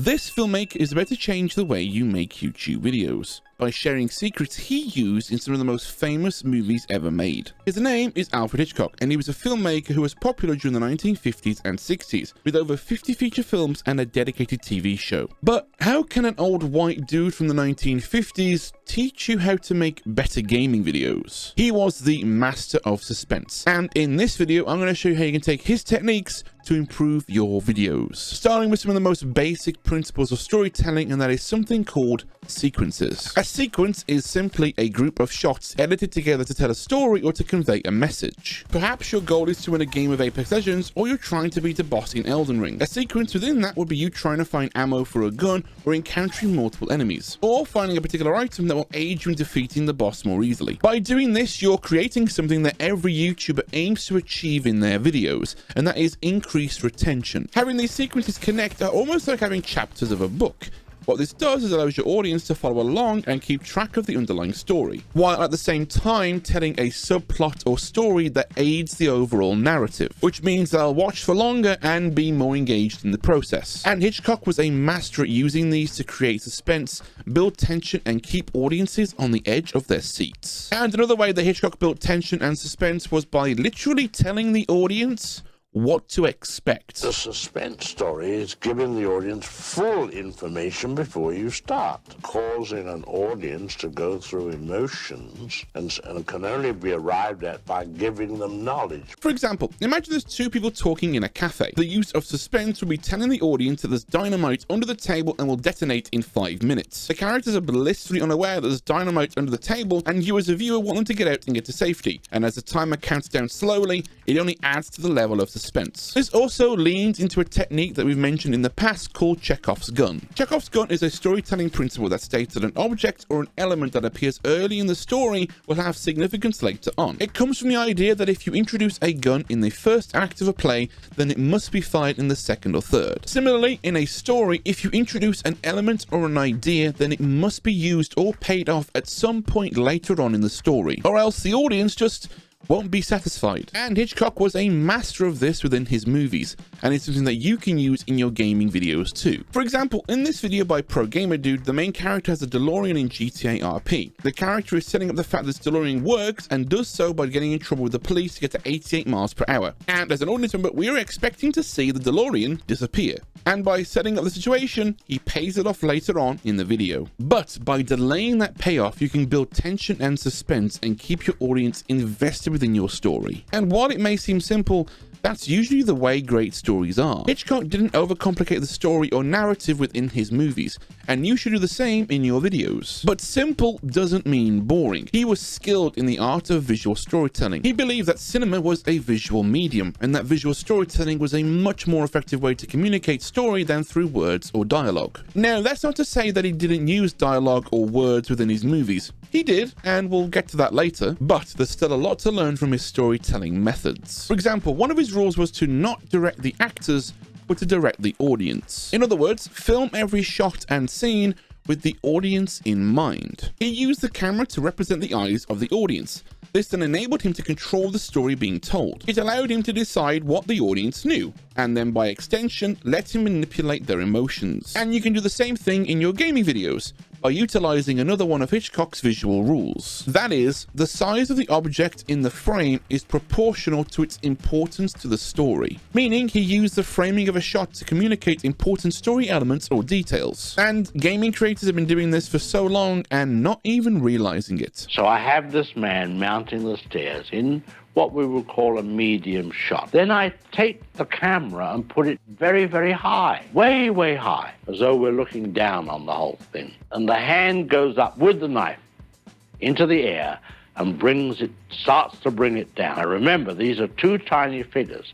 This filmmaker is about to change the way you make YouTube videos by sharing secrets he used in some of the most famous movies ever made. His name is Alfred Hitchcock, and he was a filmmaker who was popular during the 1950s and 60s, with over 50 feature films and a dedicated TV show. But how can an old white dude from the 1950s teach you how to make better gaming videos? He was the master of suspense, and in this video I'm going to show you how you can take his techniques to improve your videos, starting with some of the most basic principles of storytelling, and that is something called sequences. A sequence is simply a group of shots edited together to tell a story or to convey a message. Perhaps your goal is to win a game of Apex Legends, or you're trying to beat a boss in Elden Ring. A sequence within that would be you trying to find ammo for a gun, or encountering multiple enemies, or finding a particular item that will aid you in defeating the boss more easily. By doing this, you're creating something that every YouTuber aims to achieve in their videos, and that is increased retention. Having these sequences connect are almost like having chapters of a book. What this does is allows your audience to follow along and keep track of the underlying story, while at the same time telling a subplot or story that aids the overall narrative, which means they'll watch for longer and be more engaged in the process. And Hitchcock was a master at using these to create suspense, build tension, and keep audiences on the edge of their seats. And another way that Hitchcock built tension and suspense was by literally telling the audience what to expect. The suspense story is giving the audience full information before you start, causing an audience to go through emotions and can only be arrived at by giving them knowledge. For example, imagine there's two people talking in a cafe. The use of suspense will be telling the audience that there's dynamite under the table and will detonate in 5 minutes. The characters are blissfully unaware that there's dynamite under the table, and you as a viewer want them to get out and get to safety. And as the timer counts down slowly, it only adds to the level of suspense. This also leans into a technique that we've mentioned in the past called Chekhov's gun. Chekhov's gun is a storytelling principle that states that an object or an element that appears early in the story will have significance later on. It comes from the idea that if you introduce a gun in the first act of a play, then it must be fired in the second or third. Similarly, in a story, if you introduce an element or an idea, then it must be used or paid off at some point later on in the story, or else the audience just won't be satisfied. And Hitchcock was a master of this within his movies, and it's something that you can use in your gaming videos too. For example, in this video by Pro Gamer Dude, the main character has a DeLorean in GTA RP. The character is setting up the fact that this DeLorean works and does so by getting in trouble with the police to get to 88 miles per hour. And as an audience member, we are expecting to see the DeLorean disappear. And by setting up the situation, he pays it off later on in the video. But by delaying that payoff, you can build tension and suspense and keep your audience invested within your story. And while it may seem simple, that's usually the way great stories are. Hitchcock didn't overcomplicate the story or narrative within his movies, and you should do the same in your videos. But simple doesn't mean boring. He was skilled in the art of visual storytelling. He believed that cinema was a visual medium, and that visual storytelling was a much more effective way to communicate story than through words or dialogue. Now, that's not to say that he didn't use dialogue or words within his movies. He did, and we'll get to that later, but there's still a lot to learn from his storytelling methods. For example, one of his rules was to not direct the actors, but to direct the audience. In other words, film every shot and scene with the audience in mind. He used the camera to represent the eyes of the audience. This then enabled him to control the story being told. It allowed him to decide what the audience knew, and then by extension, let him manipulate their emotions. And you can do the same thing in your gaming videos by utilizing another one of Hitchcock's visual rules. That is, the size of the object in the frame is proportional to its importance to the story. Meaning, he used the framing of a shot to communicate important story elements or details. And gaming creators have been doing this for so long and not even realizing it. So I have this man mounting the stairs in what we would call a medium shot. Then I take the camera and put it very, very high, way, way high, as though we're looking down on the whole thing. And the hand goes up with the knife into the air and starts to bring it down. Now remember, these are two tiny figures.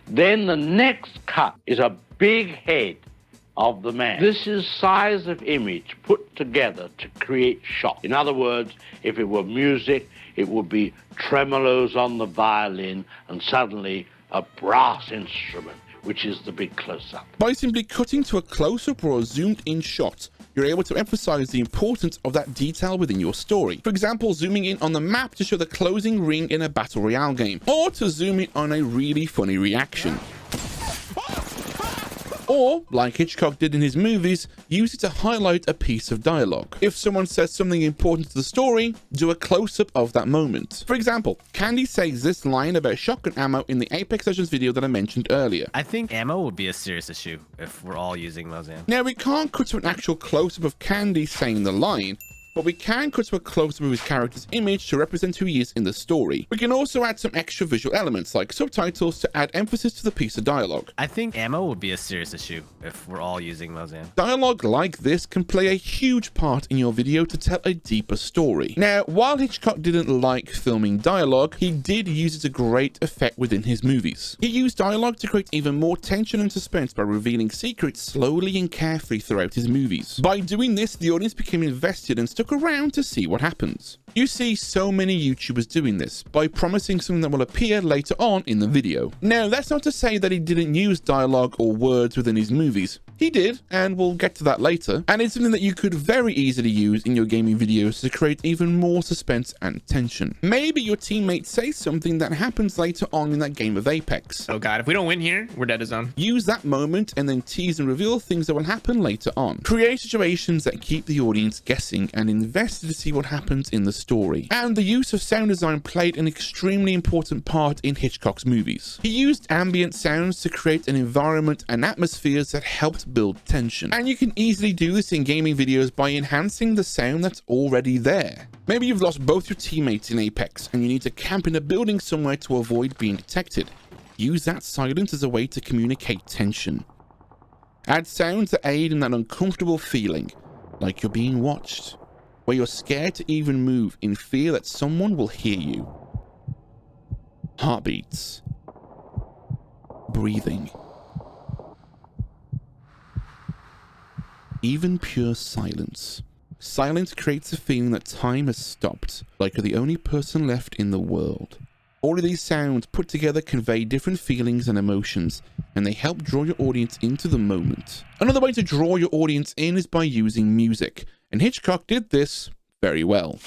Then the next cut is a big head of the man. This is size of image put together to create shot. In other words, if it were music, it would be tremolos on the violin and suddenly a brass instrument, which is the big close-up. By simply cutting to a close-up or a zoomed-in shot, you're able to emphasize the importance of that detail within your story. For example, zooming in on the map to show the closing ring in a battle royale game, or to zoom in on a really funny reaction. Or, like Hitchcock did in his movies, use it to highlight a piece of dialogue. If someone says something important to the story, do a close-up of that moment. For example, Candy says this line about shotgun ammo in the Apex Legends video that I mentioned earlier. I think ammo would be a serious issue if we're all using those ammo. Now, we can't cut to an actual close-up of Candy saying the line, but we can cut to a close-up of his character's image to represent who he is in the story. We can also add some extra visual elements like subtitles to add emphasis to the piece of dialogue. I think ammo would be a serious issue if we're all using those ammo. Dialogue like this can play a huge part in your video to tell a deeper story. Now, while Hitchcock didn't like filming dialogue, he did use it to great effect within his movies. He used dialogue to create even more tension and suspense by revealing secrets slowly and carefully throughout his movies. By doing this, the audience became invested and stuck around to see what happens. You see so many YouTubers doing this by promising something that will appear later on in the video. Now, that's not to say that he didn't use dialogue or words within his movies. He did, and we'll get to that later. And it's something that you could very easily use in your gaming videos to create even more suspense and tension. Maybe your teammate says something that happens later on in that game of Apex. Oh god, if we don't win here, we're dead as on. Use that moment and then tease and reveal things that will happen later on. Create situations that keep the audience guessing and invested to see what happens in the story. And the use of sound design played an extremely important part in Hitchcock's movies. He used ambient sounds to create an environment and atmospheres that helped build tension. And you can easily do this in gaming videos by enhancing the sound that's already there. Maybe you've lost both your teammates in Apex and you need to camp in a building somewhere to avoid being detected. Use that silence as a way to communicate tension. Add sounds that aid in that uncomfortable feeling, like you're being watched, where you're scared to even move in fear that someone will hear you. Heartbeats. Breathing. Even pure silence. Silence creates a feeling that time has stopped, like you're the only person left in the world. All of these sounds put together convey different feelings and emotions, and they help draw your audience into the moment. Another way to draw your audience in is by using music, and Hitchcock did this very well.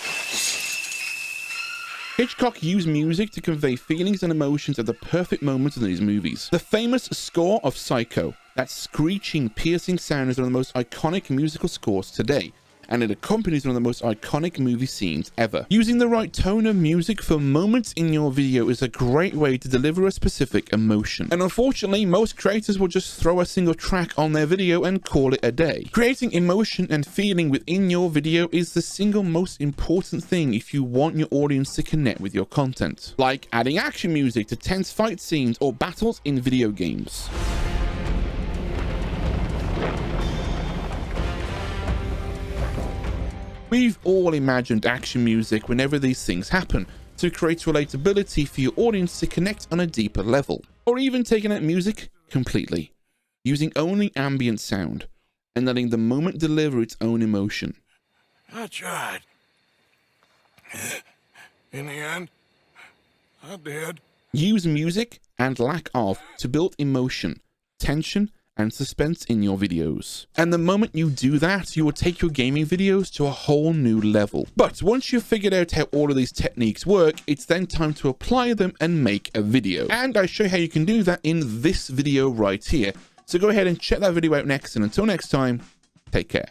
Hitchcock used music to convey feelings and emotions at the perfect moments in his movies. The famous score of Psycho, that screeching, piercing sound, is one of the most iconic musical scores today, and it accompanies one of the most iconic movie scenes ever. Using the right tone of music for moments in your video is a great way to deliver a specific emotion. And unfortunately, most creators will just throw a single track on their video and call it a day. Creating emotion and feeling within your video is the single most important thing if you want your audience to connect with your content. Like adding action music to tense fight scenes or battles in video games. We've all imagined action music whenever these things happen, to create relatability for your audience to connect on a deeper level. Or even taking out music completely, using only ambient sound, and letting the moment deliver its own emotion. I tried. In the end, I did. Use music and lack of to build emotion, tension, and suspense in your videos. And the moment you do that, you will take your gaming videos to a whole new level. But once you've figured out how all of these techniques work, it's then time to apply them and make a video. And I show you how you can do that in this video right here. So go ahead and check that video out next, and until next time, take care.